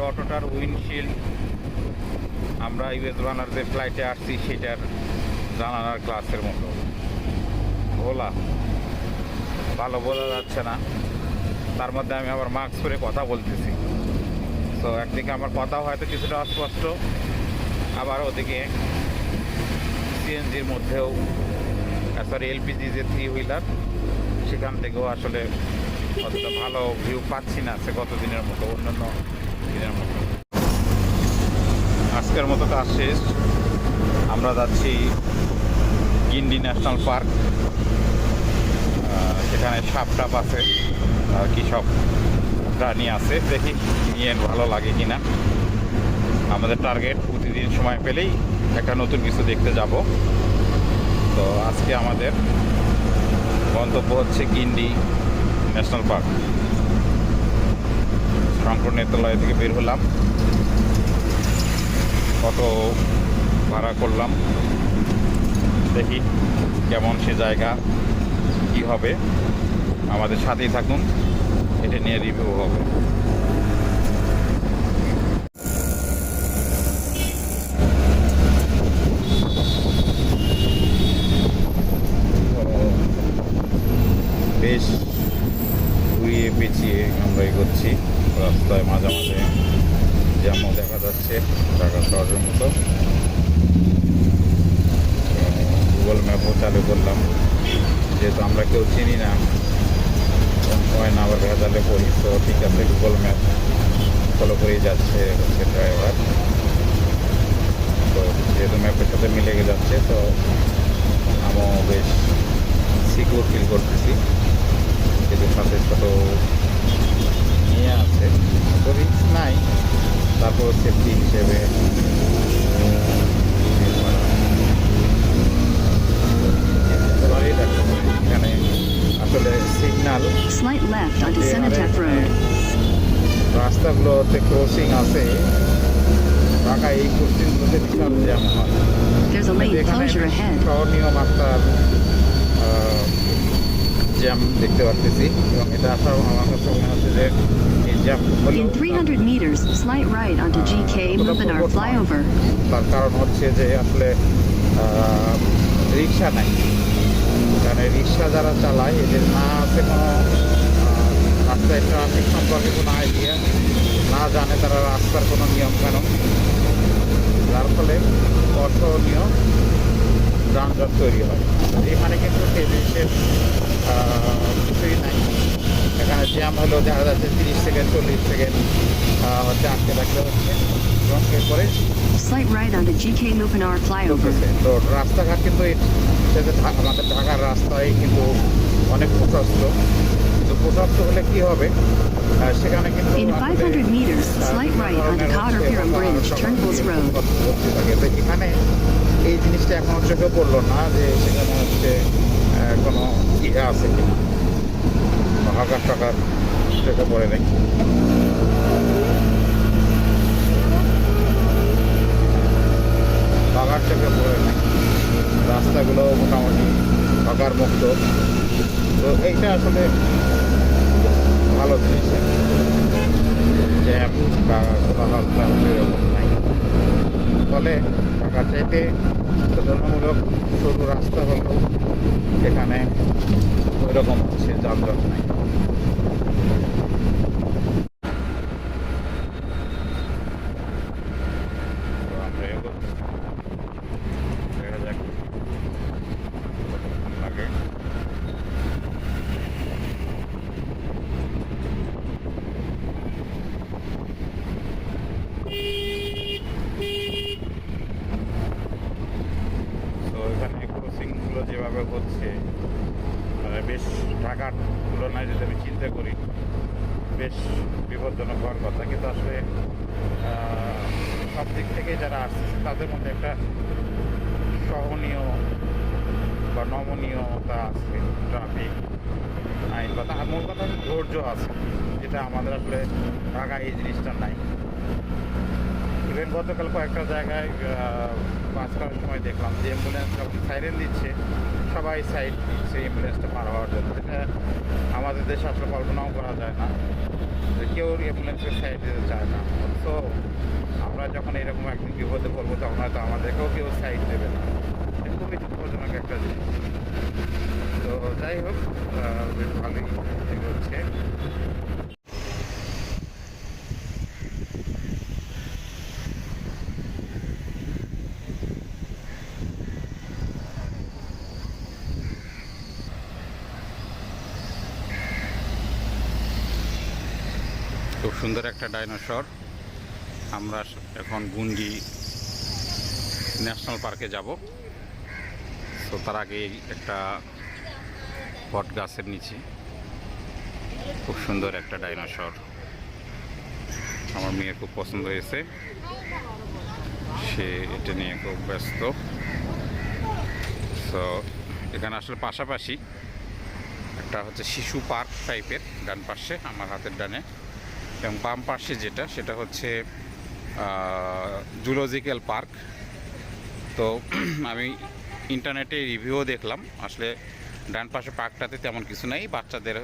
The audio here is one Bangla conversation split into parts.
অটোটার উইন্ডশিল্ড আমরা ইউএস বানার যে ফ্লাইটে আসছি সেটার জানালার গ্লাসের মতো ঘোলা, ভালো বোঝা যাচ্ছে না। তার মধ্যে আমি আবার মাস্ক পরে কথা বলতেছি, তো একদিকে আমার কথা হয়তো কিছুটা অস্পষ্ট, আবার ওদিকে সিএনজির মধ্যেও সরি এলপিজি যে 3 হুইলার সেখান থেকেও আসলে অতটা ভালো ভিউ পাচ্ছি না সে গত দিনের মতো, অন্যান্য দিনের মতো। আজকের মতো কাজ শেষ, আমরা যাচ্ছি গিন্ডি ন্যাশনাল পার্ক। সেখানে সাপ টাপ আছে আর কি সব প্রাণী আছে, দেখি নিয়ে ভালো লাগে কিনা। আমাদের টার্গেট প্রতিদিন সময় পেলেই একটা নতুন কিছু দেখতে যাব। তো আজকে আমাদের গন্তব্য হচ্ছে গিন্ডি ন্যাশনাল পার্ক। রংপুর নেত্রালয় থেকে বের হলাম, কত ভাড়া করলাম, দেখি কেমন সে জায়গা, কি হবে। আমাদের সাথেই থাকুন, এটা নিয়ে রিভিউ হবে। বেশ ঘুরিয়ে পেঁচিয়ে আমরা এগোচ্ছি, রাস্তায় মাঝে মাঝে জ্যামও দেখা যাচ্ছে ঢাকা শহরের মতো। গুগল ম্যাপও চালু করলাম, যেহেতু আমরা কেউ চিনি না, কোন সময় না আবার ভেজালে পড়ি। তো ঠিক আছে, গুগল ম্যাপ ফলো করেই যাচ্ছে হচ্ছে ড্রাইভার। তো যেহেতু ম্যাপের সাথে মিলে যাচ্ছে, তো আমিও বেশ সিকিউর ফিল করতেছি। যেহেতু সাথে ছোটো নিয়ে আছে, তো রিস্ক নাই, তারপর সেফটি হিসেবে এখানে আসলে সিগন্যাল রাস্তাগুলোতে ক্রসিং আছে, ঢাকা এই ক্রসিংগুলোতে বিশাল জ্যাম হয়। এখানে সহনীয় মাত্রার জ্যাম দেখতে পাচ্ছি, এবং এটা আসার আমার কাছে মনে হচ্ছে যে এই জ্যাম তার কারণ হচ্ছে যে আসলে রিক্সা নাই। এখানে রিক্সা যারা চালায় এদের না আছে কোনো রাস্তায় ট্রাফিক সম্পর্কে কোনো আইডিয়া, না জানে তারা রাস্তার কোনো নিয়ম কানুন, যার ফলে অসহনীয় যানজট তৈরি হয়। এখানে কিন্তু সেই জিনিসের কিছুই নাই। এখানে জ্যাম হলেও দেখা যাচ্ছে 30 সেকেন্ড 40 সেকেন্ড হচ্ছে আটকে রাখতে হচ্ছে, এবং এরপরে তো রাস্তাঘাট কিন্তু আমাদের ঢাকার রাস্তায় কিন্তু অনেক প্রশস্ত, কিন্তু প্রশস্ত হলে কি হবে, সেখানে কিন্তু এখানে এই জিনিসটা এখনো চোখে পড়লো না যে সেখানে হচ্ছে কোনো ইয়ে আছে কিনা, হাকার টাকার চোখে পড়ে নেই। বাগার চোখে পড়ে নেই, রাস্তাগুলো মোটামুটি হকার মুক্ত। তো এইটা আসলে ভালো জিনিস, জ্যাম বা কোলাহলটা এরকম নাই। ফলে ঢাকার চাইতে তুলনামূলক সরু রাস্তা হলেও এখানে ওই রকম হচ্ছে যানজট নাই। তো আমরা এগোচ্ছি, দেখা যাক কতক্ষণ লাগে। যেভাবে হচ্ছে বেশ ঢাকার তুলনায় যদি আমি চিন্তা করি বেশ বিপজ্জনক হওয়ার কথা, কিন্তু আসলে সব দিক থেকে যারা আসছে তাদের মধ্যে একটা সহনীয় বা নমনীয়তা আছে, ট্রাফিক আইন কথা, আর মূল কথা ধৈর্য আছে, যেটা আমাদের আসলে ঢাকা এই জিনিসটা নাই। ইভেন গতকাল কয়েকটা জায়গায় বাস করার সময় দেখলাম যে অ্যাম্বুলেন্স যখন সাইরেন দিচ্ছে সবাই সাইড দিচ্ছে অ্যাম্বুলেন্সটা পার হওয়ার জন্য। এটা আমাদের দেশে আসলে কল্পনাও করা যায় না যে কেউ অ্যাম্বুলেন্সের সাইড দিতে চায় না। তো আমরা যখন এরকম একদিন বিপদে পড়বো তখন হয়তো আমাদেরকেও কেউ সাইড দেবে না। এটা খুবই দুঃখজনক একটা জিনিস। তো যাই হোক, বেশ ভালোই হচ্ছে। খুব সুন্দর একটা ডাইনোসর। আমরা এখন গুন্ডি ন্যাশনাল পার্কে যাব। তো তার আগে একটা বট গাছের নিচে খুব সুন্দর একটা ডাইনোসর আমার মেয়ের খুব পছন্দ হয়েছে, সে এটা নিয়ে খুব ব্যস্ত। তো এখানে আসলে পাশাপাশি একটা হচ্ছে শিশু পার্ক টাইপের ডান পাশে আমার হাতের ডানে, এবং বাম পাশে যেটা সেটা হচ্ছে জুলজিক্যাল পার্ক। তো আমি ইন্টারনেটে রিভিউও দেখলাম, আসলে ডান পাশে পার্কটাতে তেমন কিছু নেই, বাচ্চাদের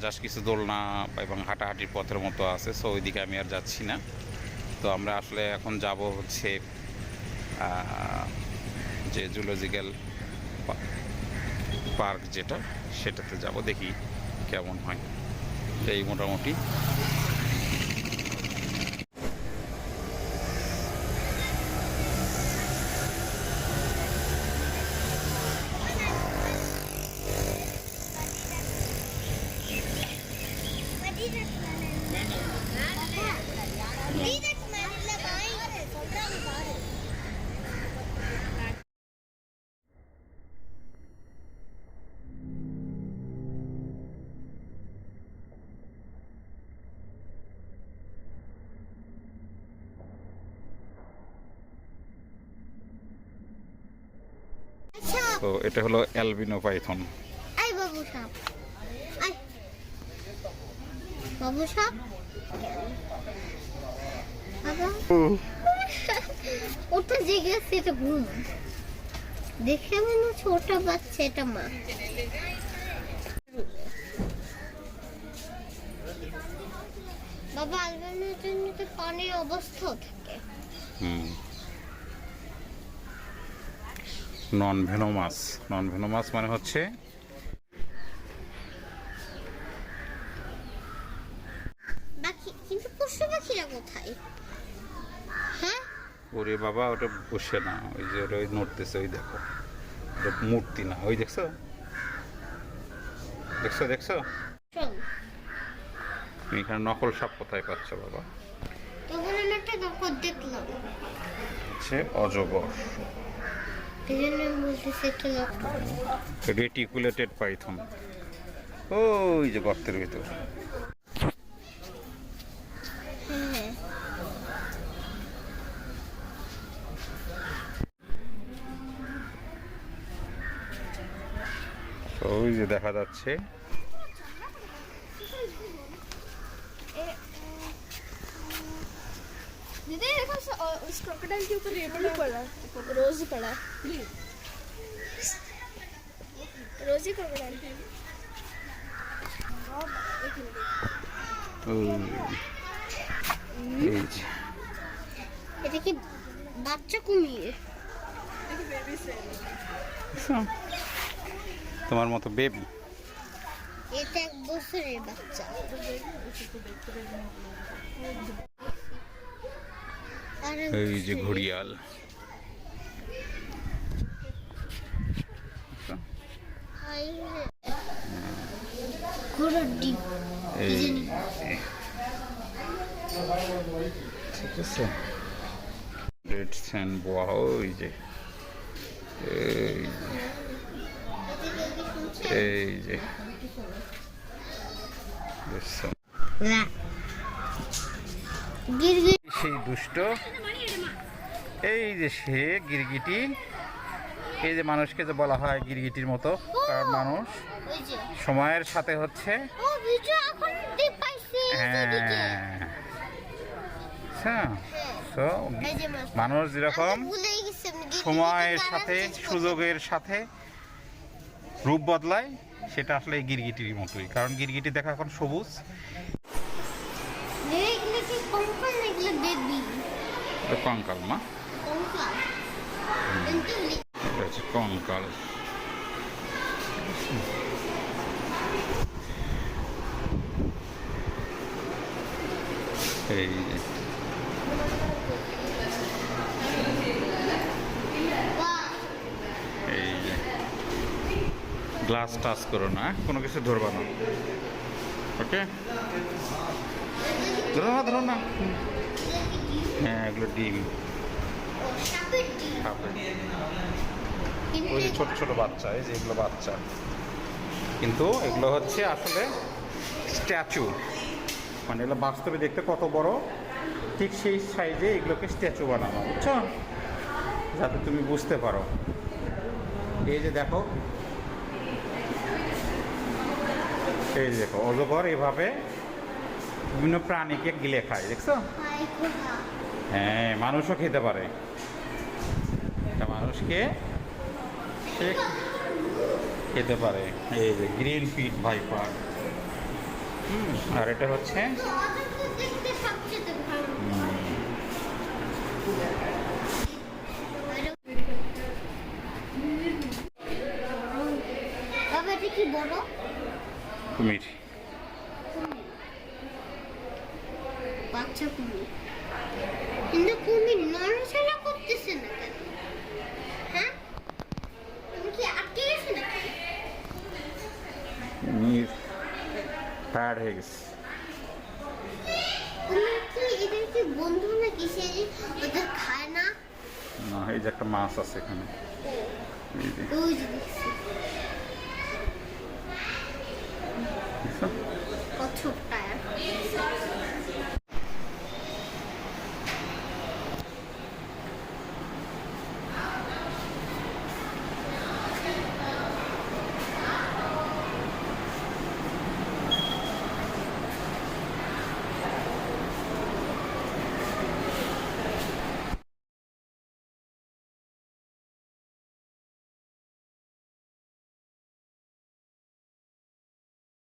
জাস্ট কিছু দোলনা এবং হাঁটাহাঁটির পথের মতো আছে। সো ওইদিকে আমি আর যাচ্ছি না। তো আমরা আসলে এখন যাব হচ্ছে যে জুলজিক্যাল পার্ক যেটা সেটাতে যাব, দেখি কেমন হয়। এই মোটামুটি তো এটা হলো অ্যালবিনো পাইথন। আই বাবু সাপ, আই বাবু সাপ, বাবা ওটা জেগে আছে, এটা ঘুম দেখে মনে হচ্ছে ওটা বাচ্চা, এটা মা। বাবা আলবানোর জন্য তো পানির অবস্থাও থাকে। নন ভেনোমাস, নন ভেনোমাস মানে হচ্ছে বাকি, কিন্তু পশু পাখিরা কোথায়? হ্যাঁ ওরে বাবা, ওটা বসে না, ওই যে ওই নড়তেছে, ওই দেখো, ওটা মূর্তি না, ওই দেখছো দেখছো দেখছো চল। তুমি এখানে নকল সাপ কোথায় পাচ্ছ বাবা? তখন আমি একটা নকল দেখলাম, হচ্ছে অজগর, এই জন্য আমি বলতেছি একটা নকল। রেটিকুলেটেড পাইথন, ওই যে গর্তের ভিতর। হ্যাঁ ওই যে দেখা যাচ্ছে। दीदी देखो उस क्रोकोडाइल के ऊपर रेबन पड़ा, रोज पड़ा, रोजी क्रोकोडाइल। এটা কি বাচ্চা কুমির? তোমার মতো বেবি। এটা 1 বছরের বাচ্চা। এই যে ঘড়িয়াল, ঘোড়ার ডিম, এই ঠিক আছে। রেড স্যান্ড বোয়া, ওই যে এই যে সেই দুষ্ট, এই যে সে গিরগিটি, এই যে মানুষকে যে বলা হয় গিরগিটির মতো, কারণ মানুষ সময়ের সাথে হচ্ছে হ্যাঁ তো এই যে মাছ। মানুষ যেরকম আমি ভুলেই গেছি, আমি গিরগিটিতে সময়ের কালার সাথে চেঞ্জ করতে সুযোগের সাথে রূপ বদলায়, সেটা আসলে এই গিরগিটির মতোই। কারণ গিরগিটি দেখা এখন সবুজ। এগুলো কি কঙ্কাল না এগুলো বেবি? এটা কঙ্কাল মা, কঙ্কাল কিন্তু এটা হচ্ছে কঙ্কাল। এই যে বাহ, এই যে গ্লাস টাচ করো না, কোনো কিছু ধরবা না, ওকে? ধরো না, ধরো না। হ্যাঁ, এগুলো ডিম। ও সাপের ডিম। সাপের। কিন্তু ওই যে ছোট ছোট বাচ্চা, এই যে এগুলো বাচ্চা, কিন্তু এগুলো হচ্ছে আসলে স্ট্যাচু। মানে এগুলো বাস্তবে দেখতে কত বড়, ঠিক সেই সাইজে এগুলোকে স্ট্যাচু বানানো, বুঝছো? যাতে তুমি বুঝতে পারো। এই যে দেখো, এই যে দেখো অজগর এভাবে বিভিন্ন প্রাণীকে গিলে খায়, দেখছো? হাই খোদা, হ্যাঁ, মানুষও খেতে পারে। এটা মানুষকে সে খেতে পারে। এই যে গ্রিন ফিট ভাইপার। আর এটা হচ্ছে তো ওদেরকে দেখতে সবচেয়ে ভালো। বাবা এটা কি বড়? কুমির। বাচ্চা কুমির, কিন্তু কুমির নড়াচড়া করতেছে না কেন? হ্যাঁ, তুমি কি আটকে গেছে নাকি? কুমির টায়ার্ড হয়ে গেছে। কুমির কি এদের কি বন্ধু নাকি, সে যে ওদের খায় না? না, এই যে একটা মাছ আছে এখানে, এই যে ওই যে দেখছি।